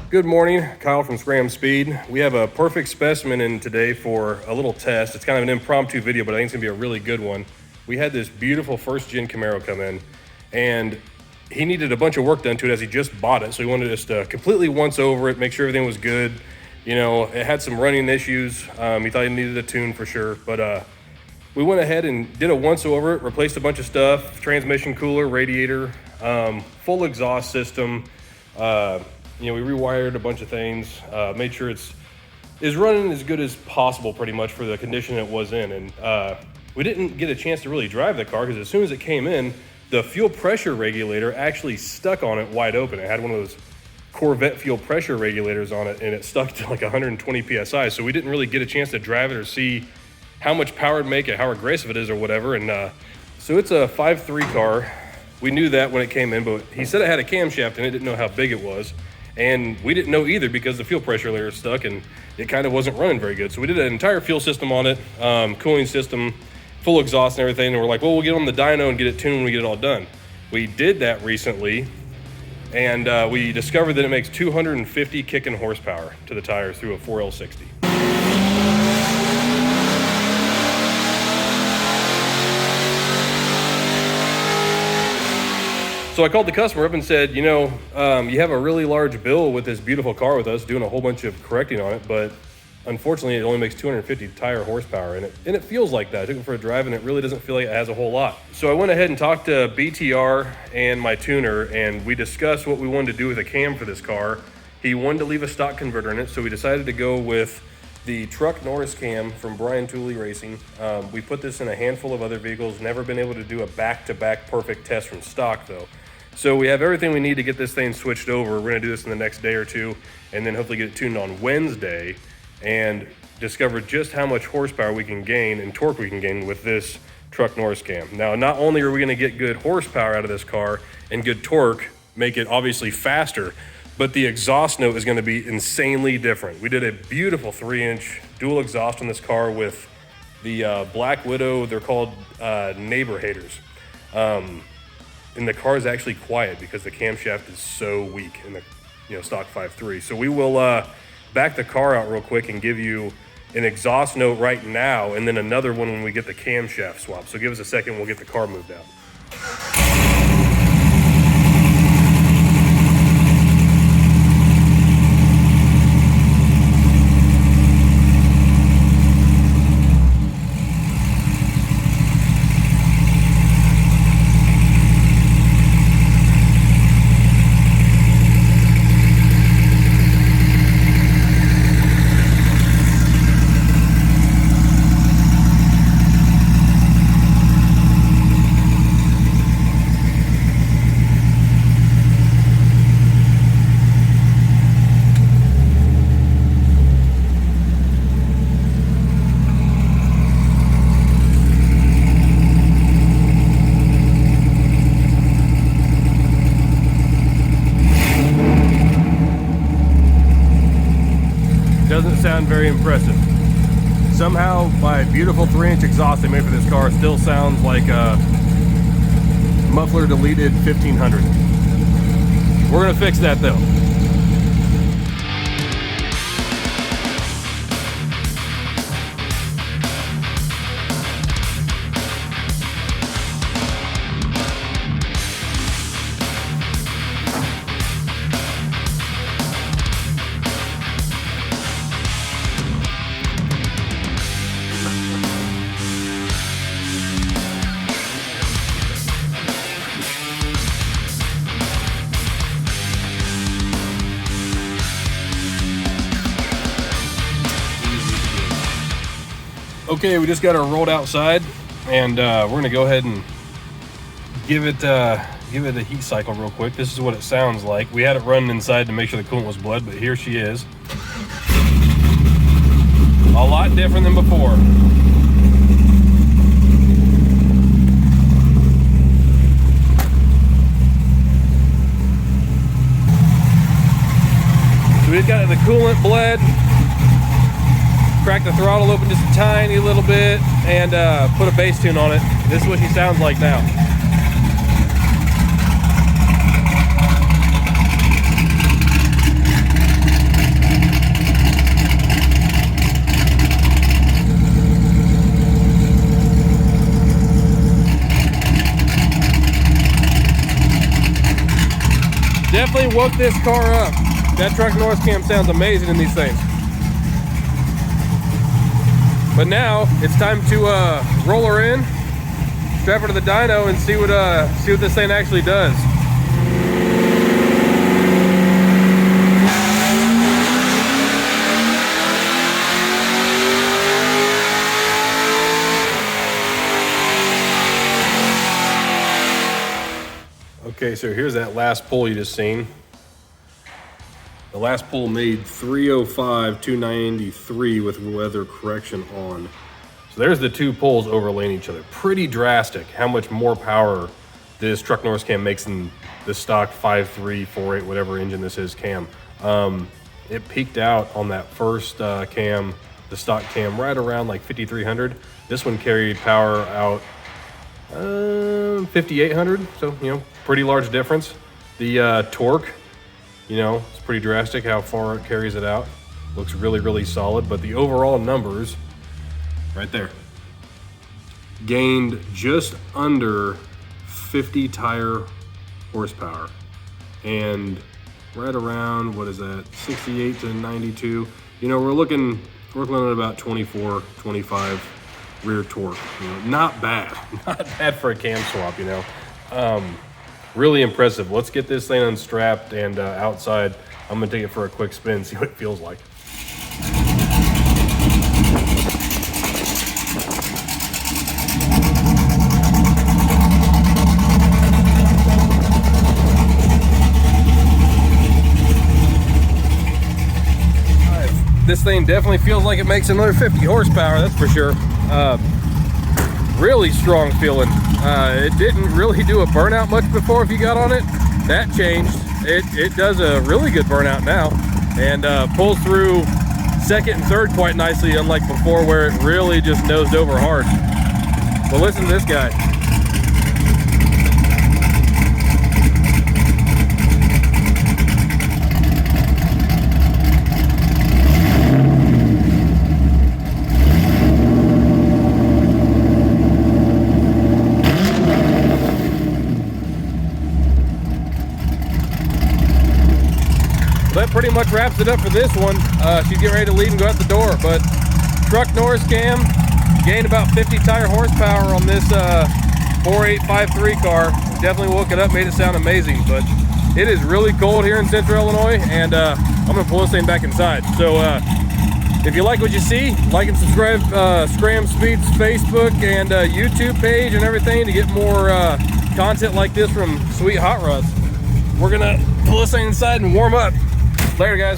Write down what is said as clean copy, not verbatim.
Good morning, Kyle from Scram Speed. We have a perfect specimen in today for a little test. It's kind of an impromptu video, but I think it's gonna be a really good one. We had this beautiful first gen Camaro come in, and he needed a bunch of work done to it as he just bought it. So he wanted us to completely once over it, make sure everything was good. You know, it had some running issues. He thought he needed a tune for sure, but we went ahead and did a once over it, replaced a bunch of stuff, transmission cooler, radiator, full exhaust system. You know, we rewired a bunch of things, made sure it's running as good as possible pretty much for the condition it was in. And we didn't get a chance to really drive the car because as soon as it came in, the fuel pressure regulator actually stuck on it wide open. It had one of those Corvette fuel pressure regulators on it, and it stuck to like 120 PSI. So we didn't really get a chance to drive it or see how much power it'd make it, how aggressive it is or whatever. And so it's a 5.3 car. We knew that when it came in, but he said it had a camshaft in it, didn't know how big it was. And we didn't know either because the fuel pressure layer stuck and it kind of wasn't running very good. So we did an entire fuel system on it, cooling system, full exhaust and everything. And we're like, well, we'll get on the dyno and get it tuned when we get it all done. We did that recently, and we discovered that it makes 250 kicking horsepower to the tires through a 4L60. So I called the customer up and said, you know, you have a really large bill with this beautiful car with us, doing a whole bunch of correcting on it, but unfortunately it only makes 250 tire horsepower, and it feels like that. I took it for a drive and it really doesn't feel like it has a whole lot. So I went ahead and talked to BTR and my tuner, and we discussed what we wanted to do with a cam for this car. He wanted to leave a stock converter in it, so we decided to go with the Truck Norris cam from Brian Tooley Racing. We put this in a handful of other vehicles, never been able to do a back-to-back perfect test from stock though. So we have everything we need to get this thing switched over. We're gonna do this in the next day or two, and then hopefully get it tuned on Wednesday and discover just how much horsepower we can gain and torque we can gain with this Truck Norris cam. Now, not only are we gonna get good horsepower out of this car and good torque, make it obviously faster, but the exhaust note is gonna be insanely different. We did a beautiful 3-inch dual exhaust on this car with the Black Widow. They're called neighbor haters. And the car is actually quiet because the camshaft is so weak in the stock 5.3. So we will back the car out real quick and give you an exhaust note right now, and then another one when we get the camshaft swap. So give us a second, we'll get the car moved out. Doesn't sound very impressive. Somehow my beautiful 3-inch exhaust they made for this car still sounds like a muffler deleted 1500. We're gonna fix that though. Okay, we just got her rolled outside, and we're gonna go ahead and give it a heat cycle real quick. This is what it sounds like. We had it running inside to make sure the coolant was bled, but here she is. A lot different than before. So we just got the coolant bled. Crack the throttle open just a tiny little bit and put a bass tune on it. This is what she sounds like now. definitely woke this car up. That Truck Norris cam sounds amazing in these things. But now it's time to roll her in, strap her to the dyno, and see what this thing actually does. Okay, so here's that last pull you just seen. The last pull made 305, 293 with weather correction on. So there's the two pulls overlaying each other. Pretty drastic how much more power this Truck Norris cam makes than the stock 5.3, 4.8, whatever engine this is cam. It peaked out on that first cam, the stock cam, right around like 5,300. This one carried power out 5,800, so pretty large difference. The torque, it's pretty drastic how far it carries it out. Looks really, really solid, but the overall numbers right there gained just under 50 tire horsepower, and right around, what is that, 68 to 92. We're looking at about 24, 25 rear torque. Not bad. Not bad for a cam swap, Really impressive. Let's get this thing unstrapped and outside. I'm gonna take it for a quick spin, see what it feels like. This thing definitely feels like it makes another 50 horsepower, that's for sure. Really strong feeling. It didn't really do a burnout much before if you got on it. That changed. It does a really good burnout now, and pulls through second and third quite nicely, unlike before where it really just nosed over hard. But listen to this guy. That pretty much wraps it up for this one. She's getting ready to leave and go out the door, but Truck Norris cam gained about 50 tire horsepower on this 4853 car. Definitely woke it up, made it sound amazing, but it is really cold here in Central Illinois, and I'm gonna pull this thing back inside. So if you like what you see, like and subscribe Scram Speed's Facebook and YouTube page and everything to get more content like this from Sweet Hot Rods. We're gonna pull this thing inside and warm up. Later, guys.